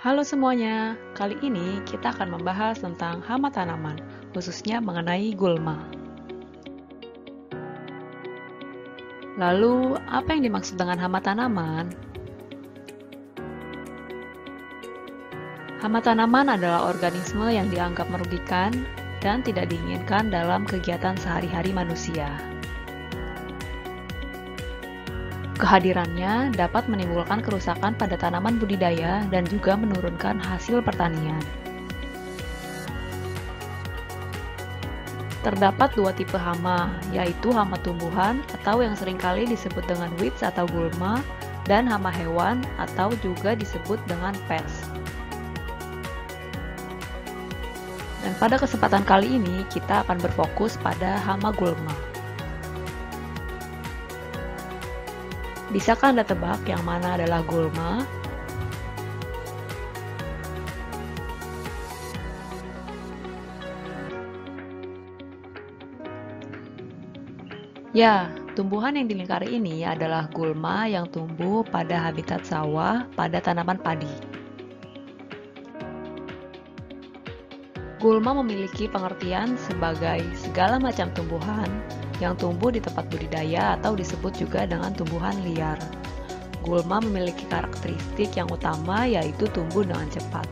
Halo semuanya, kali ini kita akan membahas tentang hama tanaman, khususnya mengenai gulma. Lalu, apa yang dimaksud dengan hama tanaman? Hama tanaman adalah organisme yang dianggap merugikan dan tidak diinginkan dalam kegiatan sehari-hari manusia. Kehadirannya dapat menimbulkan kerusakan pada tanaman budidaya dan juga menurunkan hasil pertanian. Terdapat dua tipe hama, yaitu hama tumbuhan atau yang seringkali disebut dengan weeds atau gulma, dan hama hewan atau juga disebut dengan pest. Dan pada kesempatan kali ini kita akan berfokus pada hama gulma. Bisakah Anda tebak yang mana adalah gulma? Ya, tumbuhan yang dilingkari ini adalah gulma yang tumbuh pada habitat sawah pada tanaman padi. Gulma memiliki pengertian sebagai segala macam tumbuhan yang tumbuh di tempat budidaya atau disebut juga dengan tumbuhan liar. Gulma memiliki karakteristik yang utama yaitu tumbuh dengan cepat,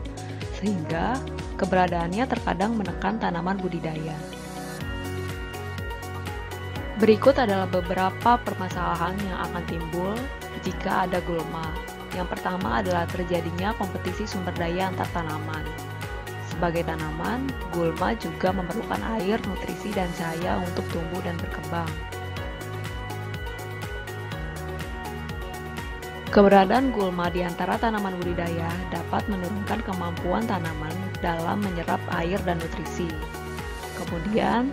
sehingga keberadaannya terkadang menekan tanaman budidaya. Berikut adalah beberapa permasalahan yang akan timbul jika ada gulma. Yang pertama adalah terjadinya kompetisi sumber daya antar tanaman. Sebagai tanaman, gulma juga memerlukan air, nutrisi, dan cahaya untuk tumbuh dan berkembang. Keberadaan gulma di antara tanaman budidaya dapat menurunkan kemampuan tanaman dalam menyerap air dan nutrisi. Kemudian,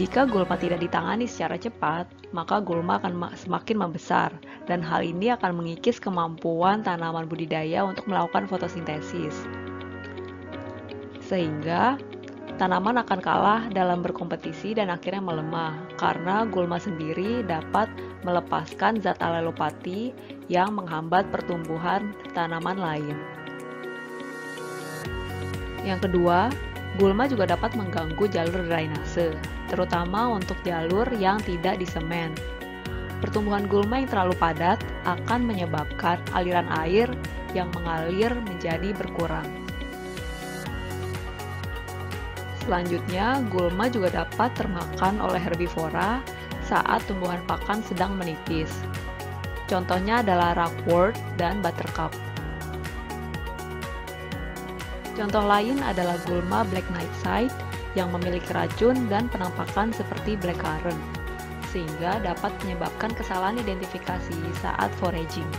jika gulma tidak ditangani secara cepat, maka gulma akan semakin membesar, dan hal ini akan mengikis kemampuan tanaman budidaya untuk melakukan fotosintesis. Sehingga tanaman akan kalah dalam berkompetisi dan akhirnya melemah karena gulma sendiri dapat melepaskan zat alelopati yang menghambat pertumbuhan tanaman lain. Yang kedua, gulma juga dapat mengganggu jalur drainase, terutama untuk jalur yang tidak disemen. Pertumbuhan gulma yang terlalu padat akan menyebabkan aliran air yang mengalir menjadi berkurang. Selanjutnya, gulma juga dapat termakan oleh herbivora saat tumbuhan pakan sedang menipis. Contohnya adalah ragwort dan buttercup. Contoh lain adalah gulma black nightside yang memiliki racun dan penampakan seperti blackcurrant, sehingga dapat menyebabkan kesalahan identifikasi saat foraging.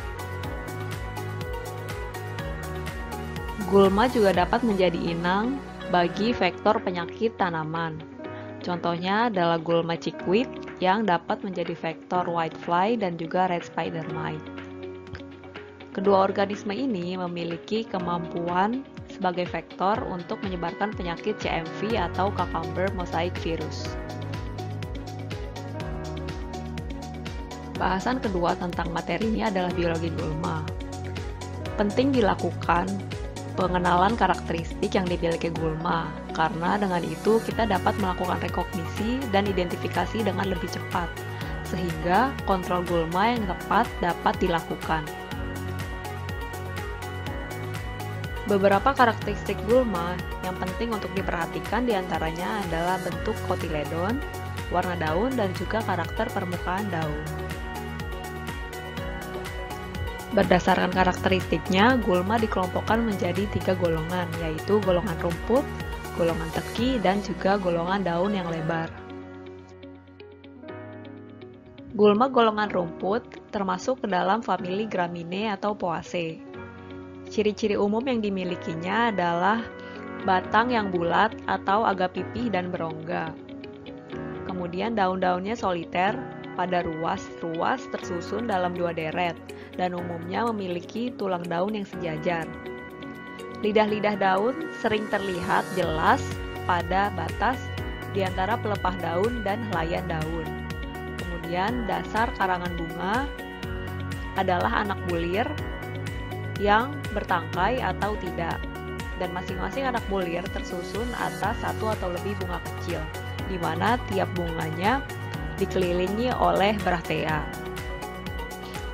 Gulma juga dapat menjadi inang bagi vektor penyakit tanaman. Contohnya adalah gulma chickweed yang dapat menjadi vektor whitefly dan juga red spider mite. Kedua organisme ini memiliki kemampuan sebagai vektor untuk menyebarkan penyakit CMV atau cucumber mosaic virus. Bahasan kedua tentang materi ini adalah biologi gulma. Penting dilakukan pengenalan karakteristik yang dimiliki gulma, karena dengan itu kita dapat melakukan rekognisi dan identifikasi dengan lebih cepat, sehingga kontrol gulma yang tepat dapat dilakukan. Beberapa karakteristik gulma yang penting untuk diperhatikan diantaranya adalah bentuk kotiledon, warna daun, dan juga karakter permukaan daun. Berdasarkan karakteristiknya, gulma dikelompokkan menjadi 3 golongan, yaitu golongan rumput, golongan teki, dan juga golongan daun yang lebar. Gulma golongan rumput termasuk ke dalam famili Gramineae atau Poaceae. Ciri-ciri umum yang dimilikinya adalah batang yang bulat atau agak pipih dan berongga. Kemudian daun-daunnya soliter, pada ruas-ruas tersusun dalam 2 deret, dan umumnya memiliki tulang daun yang sejajar. Lidah-lidah daun sering terlihat jelas pada batas di antara pelepah daun dan helaian daun. Kemudian dasar karangan bunga adalah anak bulir yang bertangkai atau tidak. Dan masing-masing anak bulir tersusun atas satu atau lebih bunga kecil, di mana tiap bunganya dikelilingi oleh brahtea.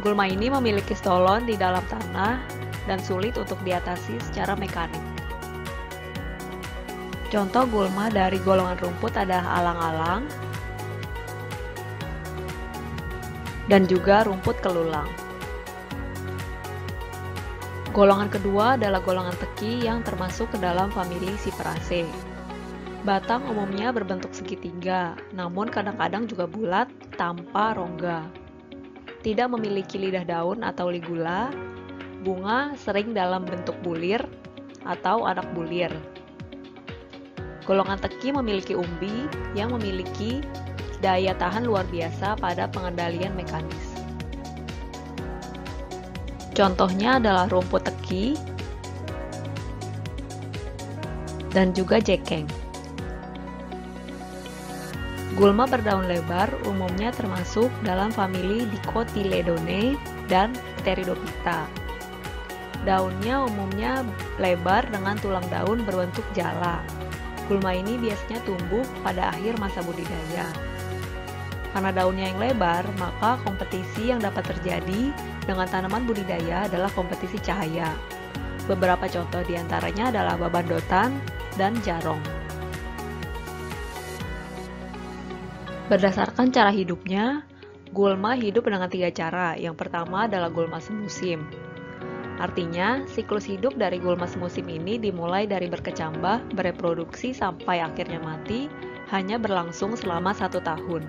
Gulma ini memiliki stolon di dalam tanah dan sulit untuk diatasi secara mekanik. Contoh gulma dari golongan rumput adalah alang-alang dan juga rumput kelulang. Golongan kedua adalah golongan teki yang termasuk ke dalam famili Cyperaceae. Batang umumnya berbentuk segitiga, namun kadang-kadang juga bulat tanpa rongga. Tidak memiliki lidah daun atau ligula. Bunga sering dalam bentuk bulir atau anak bulir. Golongan teki memiliki umbi yang memiliki daya tahan luar biasa pada pengendalian mekanis. Contohnya adalah rumput teki dan juga jekeng. Gulma berdaun lebar umumnya termasuk dalam famili Dicotyledone dan Pteridophyta. Daunnya umumnya lebar dengan tulang daun berbentuk jala. Gulma ini biasanya tumbuh pada akhir masa budidaya. Karena daunnya yang lebar, maka kompetisi yang dapat terjadi dengan tanaman budidaya adalah kompetisi cahaya. Beberapa contoh diantaranya adalah babandotan dan jarong. Berdasarkan cara hidupnya, gulma hidup dengan 3 cara. Yang pertama adalah gulma semusim. Artinya, siklus hidup dari gulma semusim ini dimulai dari berkecambah, bereproduksi sampai akhirnya mati, hanya berlangsung selama 1 tahun.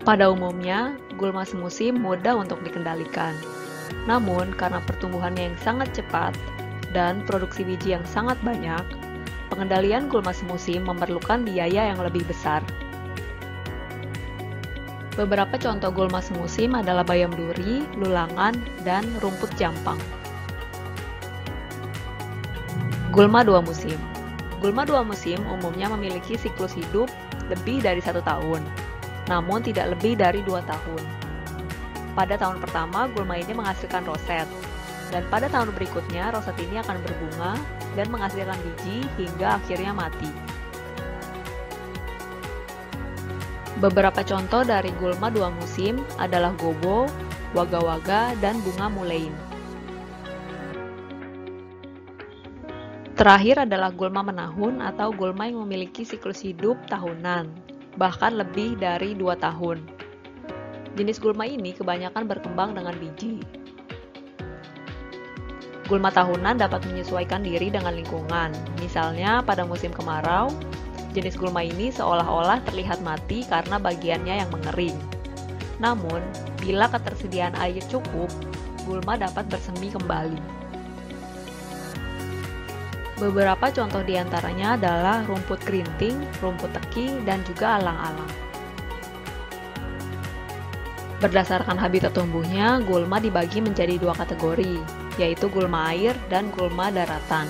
Pada umumnya, gulma semusim mudah untuk dikendalikan. Namun, karena pertumbuhannya yang sangat cepat dan produksi biji yang sangat banyak, pengendalian gulma semusim memerlukan biaya yang lebih besar. Beberapa contoh gulma semusim adalah bayam duri, lulangan, dan rumput jampang. Gulma 2 musim. Gulma 2 musim umumnya memiliki siklus hidup lebih dari 1 tahun, namun tidak lebih dari 2 tahun. Pada tahun pertama, gulma ini menghasilkan roset, dan pada tahun berikutnya roset ini akan berbunga dan menghasilkan biji hingga akhirnya mati. Beberapa contoh dari gulma 2 musim adalah gobo, waga-waga, dan bunga mulein. Terakhir adalah gulma menahun atau gulma yang memiliki siklus hidup tahunan, bahkan lebih dari 2 tahun. Jenis gulma ini kebanyakan berkembang dengan biji. Gulma tahunan dapat menyesuaikan diri dengan lingkungan, misalnya pada musim kemarau, jenis gulma ini seolah-olah terlihat mati karena bagiannya yang mengering. Namun, bila ketersediaan air cukup, gulma dapat bersemi kembali. Beberapa contoh diantaranya adalah rumput kerinting, rumput teki, dan juga alang-alang. Berdasarkan habitat tumbuhnya, gulma dibagi menjadi 2 kategori, yaitu gulma air dan gulma daratan.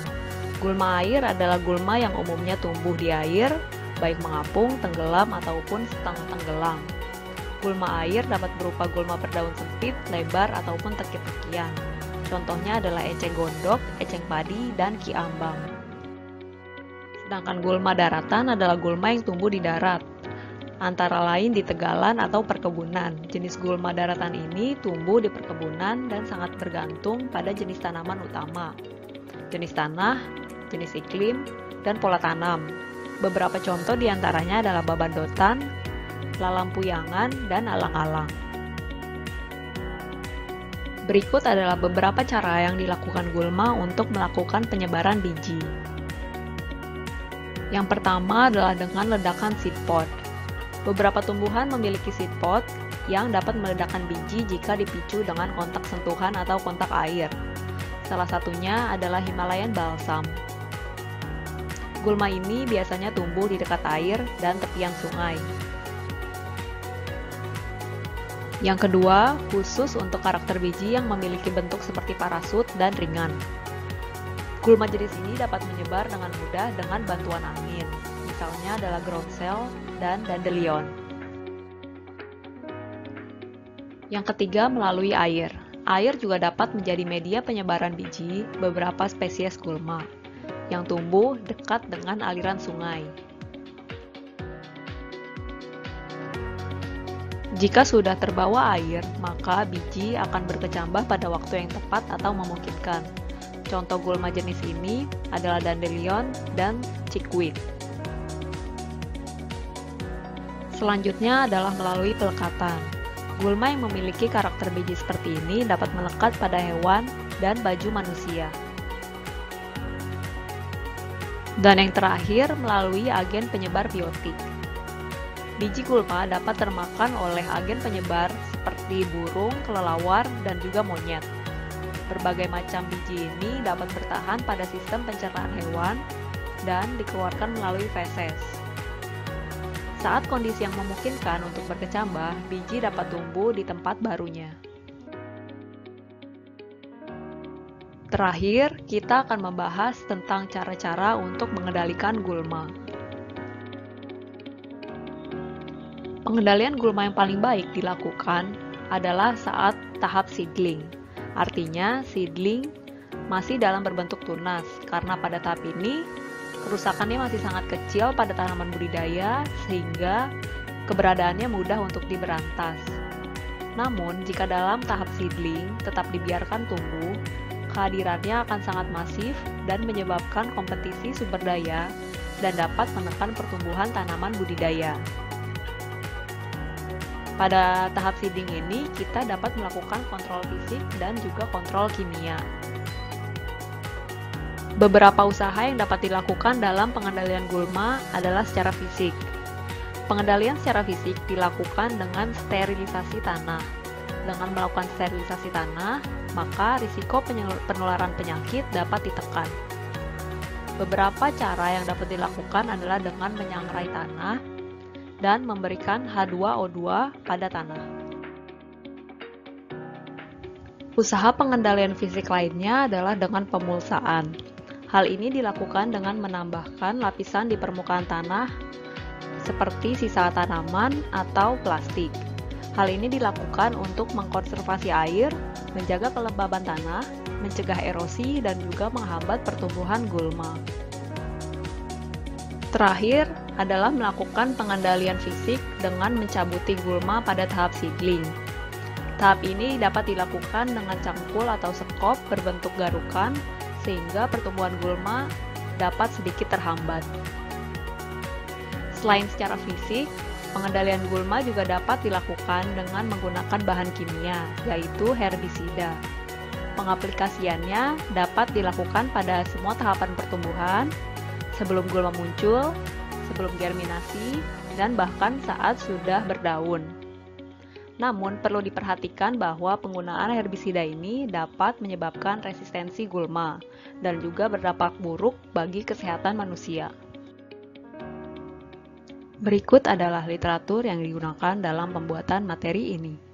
Gulma air adalah gulma yang umumnya tumbuh di air, baik mengapung, tenggelam, ataupun setengah tenggelam. Gulma air dapat berupa gulma berdaun sempit, lebar, ataupun teki-tekian. Contohnya adalah eceng gondok, eceng padi, dan ki ambang. Sedangkan gulma daratan adalah gulma yang tumbuh di darat, antara lain di tegalan atau perkebunan. Jenis gulma daratan ini tumbuh di perkebunan dan sangat bergantung pada jenis tanaman utama, jenis tanah, jenis iklim, dan pola tanam. Beberapa contoh diantaranya adalah babandotan, lalampuyangan, dan alang-alang. Berikut adalah beberapa cara yang dilakukan gulma untuk melakukan penyebaran biji. Yang pertama adalah dengan ledakan seed pod. Beberapa tumbuhan memiliki seed pod yang dapat meledakkan biji jika dipicu dengan kontak sentuhan atau kontak air. Salah satunya adalah Himalayan balsam. Gulma ini biasanya tumbuh di dekat air dan tepian sungai. Yang kedua, khusus untuk karakter biji yang memiliki bentuk seperti parasut dan ringan. Gulma jenis ini dapat menyebar dengan mudah dengan bantuan angin. Misalnya adalah groundsel dan dandelion. Yang ketiga, melalui air. Air juga dapat menjadi media penyebaran biji beberapa spesies gulma yang tumbuh dekat dengan aliran sungai. Jika sudah terbawa air, maka biji akan berkecambah pada waktu yang tepat atau memungkinkan. Contoh gulma jenis ini adalah dandelion dan chickweed. Selanjutnya adalah melalui pelekatan. Gulma yang memiliki karakter biji seperti ini dapat melekat pada hewan dan baju manusia. Dan yang terakhir, melalui agen penyebar biotik. Biji gulma dapat termakan oleh agen penyebar seperti burung, kelelawar, dan juga monyet. Berbagai macam biji ini dapat bertahan pada sistem pencernaan hewan dan dikeluarkan melalui feses. Saat kondisi yang memungkinkan untuk berkecambah, biji dapat tumbuh di tempat barunya. Terakhir, kita akan membahas tentang cara-cara untuk mengendalikan gulma. Pengendalian gulma yang paling baik dilakukan adalah saat tahap seedling. Artinya, seedling masih dalam berbentuk tunas, karena pada tahap ini kerusakannya masih sangat kecil pada tanaman budidaya, sehingga keberadaannya mudah untuk diberantas. Namun, jika dalam tahap seedling tetap dibiarkan tumbuh, kehadirannya akan sangat masif dan menyebabkan kompetisi sumber daya dan dapat menekan pertumbuhan tanaman budidaya. Pada tahap seeding ini, kita dapat melakukan kontrol fisik dan juga kontrol kimia. Beberapa usaha yang dapat dilakukan dalam pengendalian gulma adalah secara fisik. Pengendalian secara fisik dilakukan dengan sterilisasi tanah. Dengan melakukan sterilisasi tanah, maka risiko penularan penyakit dapat ditekan. Beberapa cara yang dapat dilakukan adalah dengan menyangrai tanah dan memberikan H2O2 pada tanah. Usaha pengendalian fisik lainnya adalah dengan pemulsaan. Hal ini dilakukan dengan menambahkan lapisan di permukaan tanah seperti sisa tanaman atau plastik. Hal ini dilakukan untuk mengkonservasi air, menjaga kelembaban tanah, mencegah erosi, dan juga menghambat pertumbuhan gulma. Terakhir adalah melakukan pengendalian fisik dengan mencabuti gulma pada tahap seedling. Tahap ini dapat dilakukan dengan cangkul atau sekop berbentuk garukan sehingga pertumbuhan gulma dapat sedikit terhambat. Selain secara fisik, pengendalian gulma juga dapat dilakukan dengan menggunakan bahan kimia, yaitu herbisida. Pengaplikasiannya dapat dilakukan pada semua tahapan pertumbuhan, sebelum gulma muncul, sebelum germinasi, dan bahkan saat sudah berdaun. Namun, perlu diperhatikan bahwa penggunaan herbisida ini dapat menyebabkan resistensi gulma dan juga berdampak buruk bagi kesehatan manusia. Berikut adalah literatur yang digunakan dalam pembuatan materi ini.